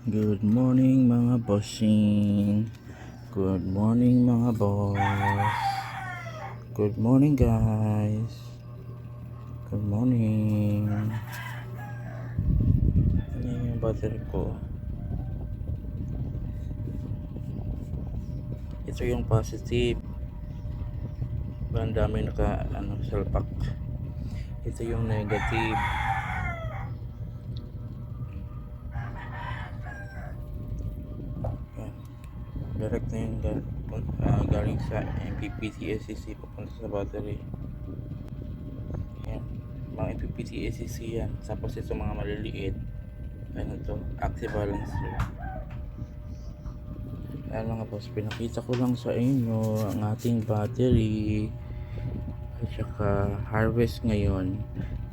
Good morning mga bossing. Good morning mga boss. Good morning guys. Good morning. Ano yung battery ko? Ito yung positive. Ang dami salpak. Ito yung negative. Direct na yun galing sa MPPT SCC papunta sa battery. Yan, mga MPPT SCC yan. Tapos ito mga maliliit, ano to, active balancer. Ayan mga boss, pinakita ko lang sa inyo ang ating battery at saka harvest ngayon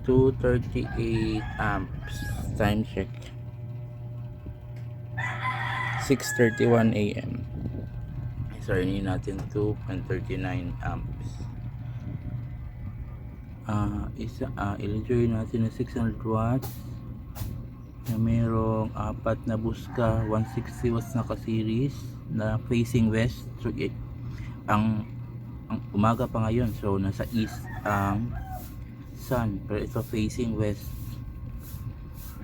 238 amps. Time check 6:31 AM. Sorry natin 2.39 amps. I-enjoy natin na 600 watts na mayroong 4 na buska, 160 watts na ka-series na facing west. So ang umaga pa ngayon, so nasa east ang sun, pero ito facing west.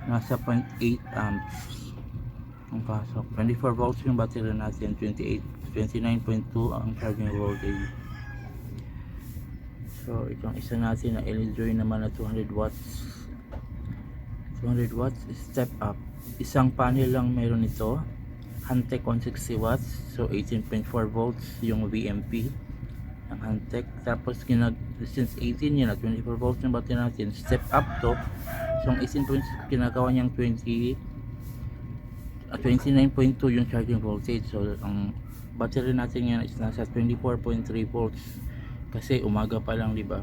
Nasa 0.8 amps ang pasok. 24 volts yung battery natin, 29.2 ang charging voltage. So itong isa natin na Enjoy naman na 200 watts. 200 watts step up. Isang panel lang meron ito. Hantec 160 watts. So 18.4 volts yung VMP ng Hantec. Tapos since 18 yan na 24 volts yung battery natin, step up to. So ang 18.6 ginagawa niyang 29.2 yung charging voltage. So ang battery natin yan is nasa 24.3 volts kasi umaga pa lang, diba?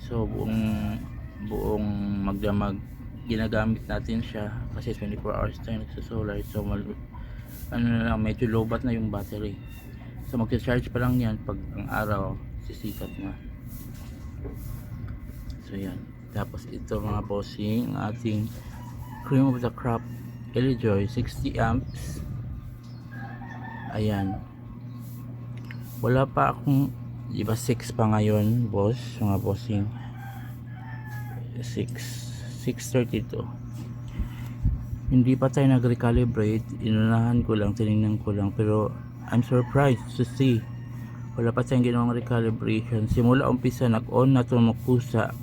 So buong magdamag ginagamit natin siya kasi 24 hours tayo nagsasolar. So medyo low bat na yung battery. So magcha-charge pa lang yan pag ang araw sisikat na. So yan. Tapos ito mga bossing, ating cream of the crop Enjoy 60 amps. Ayan, wala pa akong, diba 6 pa ngayon boss, mga bossing, 6:32. Hindi pa tayo nag-recalibrate, inunahan ko lang, tinignan ko lang, pero I'm surprised to see wala pa tayong ginawang recalibration. Simula umpisa nag-on na tumukusa,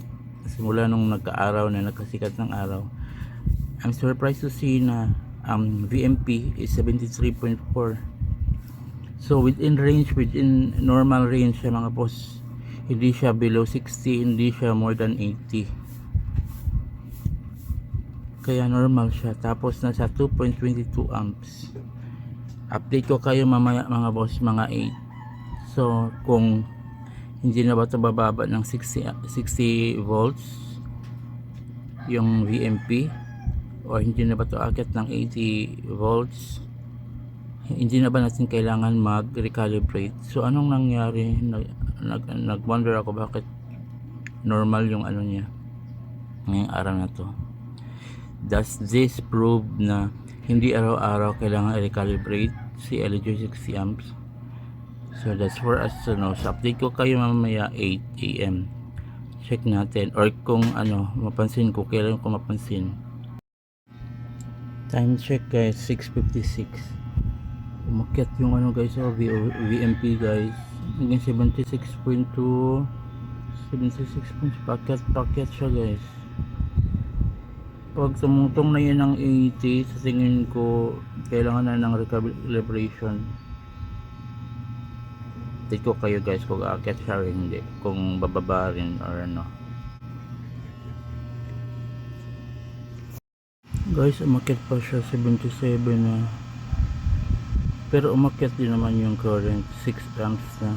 simula nung nagka-araw na, nagkasikat ng araw. I'm surprised to see na VMP is 73.4. So within normal range siya mga boss. Hindi siya below 60, hindi siya more than 80. Kaya normal siya. Tapos nasa 2.22 amps. Update ko kayo mamaya mga boss, mga 8. So kung hindi na ba ito bababa ng 60 volts yung VMP, o hindi na ba ito akit ng 80 volts, hindi na ba natin kailangan mag-recalibrate. So anong nangyari? Nag-wonder ako bakit normal yung ano niya ngayong araw na to. Does this prove na hindi araw-araw kailangan i-recalibrate si LG 60 amps? So that's for us to know. So update ko kayo mamaya 8 AM. Check natin, or kung mapansin ko, kailan ko mapansin. Time check guys, 6:56. Umakyat yung guys, VMP guys, hanggang 76.2, 76. Pakyat siya guys. Pag tumutong na yun ng 80, sa tingin ko kailangan na ng recalibration. Update ko kayo guys kung aakyat siya rin, hindi, kung bababa rin or ano. Guys, umakyat pa siya 77 na, pero umakyat din naman yung current 6 amps na.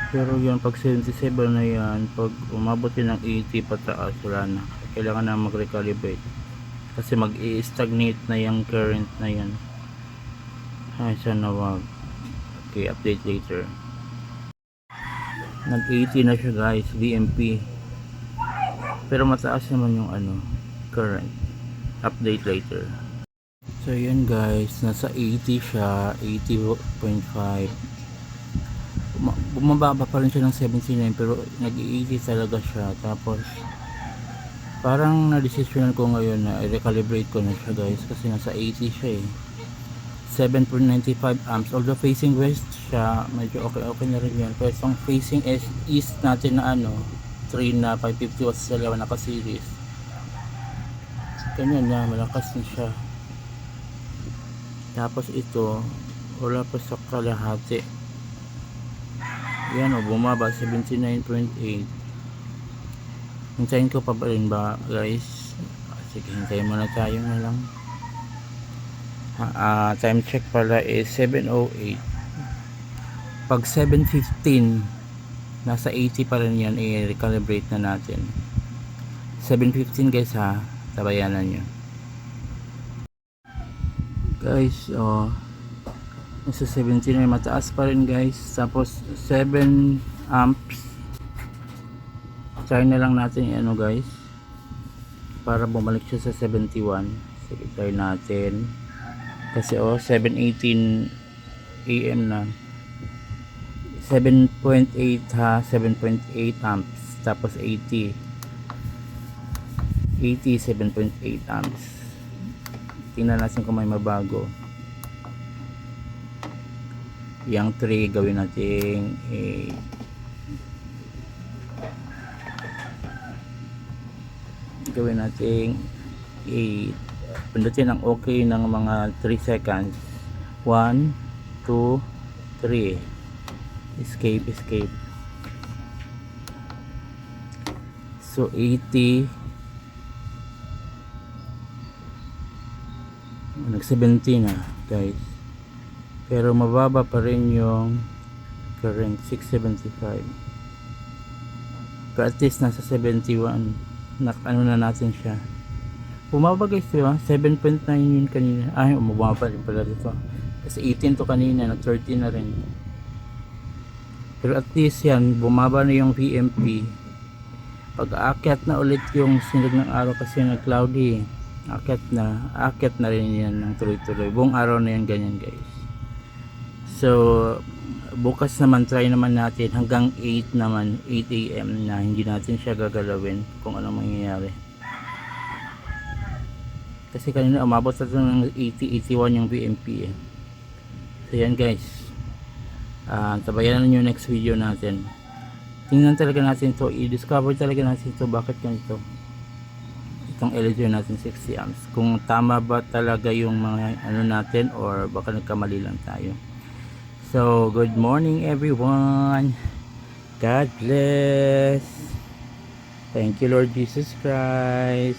Pero yun, pag 77 na yan, pag umabot din ng 80 pataas, wala na, kailangan na mag-recalibrate kasi mag-i-stagnate na yung current na yan. Ay, sana wag. Okay, update later. Nag 80 na siya guys, VMP, pero mataas naman yung current. Update later. So yun guys, nasa 80 siya, 80.5. Bumababa pa rin siya ng 79 pero nag-80 talaga siya. Tapos parang na-decisionan ko ngayon na i-recalibrate ko na siya guys kasi nasa 80 siya eh. 7.95 amps, although facing west siya, medyo okay na rin yan. Pero itong facing east natin na 3 na 550 watts sa lawan naka series, ganyan na, malakas na siya. Tapos ito wala pa sa kalahati, yan bumaba 79.8. hintayin ko pa ba rin ba guys? Sige, hintayin muna tayo na lang. Time check pala is 7:08. Pag 7:15 nasa 80 pa rin yan, i-recalibrate na natin. 7:15 guys ha, tabayanan nyo guys. Nasa 17 na, mataas pa rin guys. Tapos 7 amps, try na lang natin guys para bumalik siya sa 71. Sige, try natin kasi 7:18 AM na. 7.8 ha, 7.8 amps. Tapos 80 7.8 amps. Tingnan natin kung may mabago. Yang 3 gawin natin gawin natin 8. Pindutin ang okay ng mga 3 seconds. 1 2 3. Escape. So 80 nag 70 na guys, pero mababa pa rin yung current 675. Pero at least nasa 71 na na natin siya. Bumaba guys, diba? 7.9 yun kanina. Ay, bumaba rin pala dito kasi 18 to kanina, nag 13 na rin. Pero at least yan, bumaba na yung VMP. Pag aakyat na ulit yung sinag ng araw kasi nag cloudy, aakyat na rin yan ng tuloy-tuloy. Buong araw na yan ganyan guys. So bukas naman try naman natin hanggang 8 naman, 8 AM na hindi natin siya gagalawin kung ano mangyayari. Kasi kanina umabot sa ng 80-81 yung VMP eh. So yan guys, tabayan nyo next video natin. Tingnan talaga natin to, i-discover talaga natin to bakit ganito itong LED natin 60 amps, kung tama ba talaga yung mga natin or baka nagkamali lang tayo. So good morning everyone, God bless, thank you Lord Jesus Christ.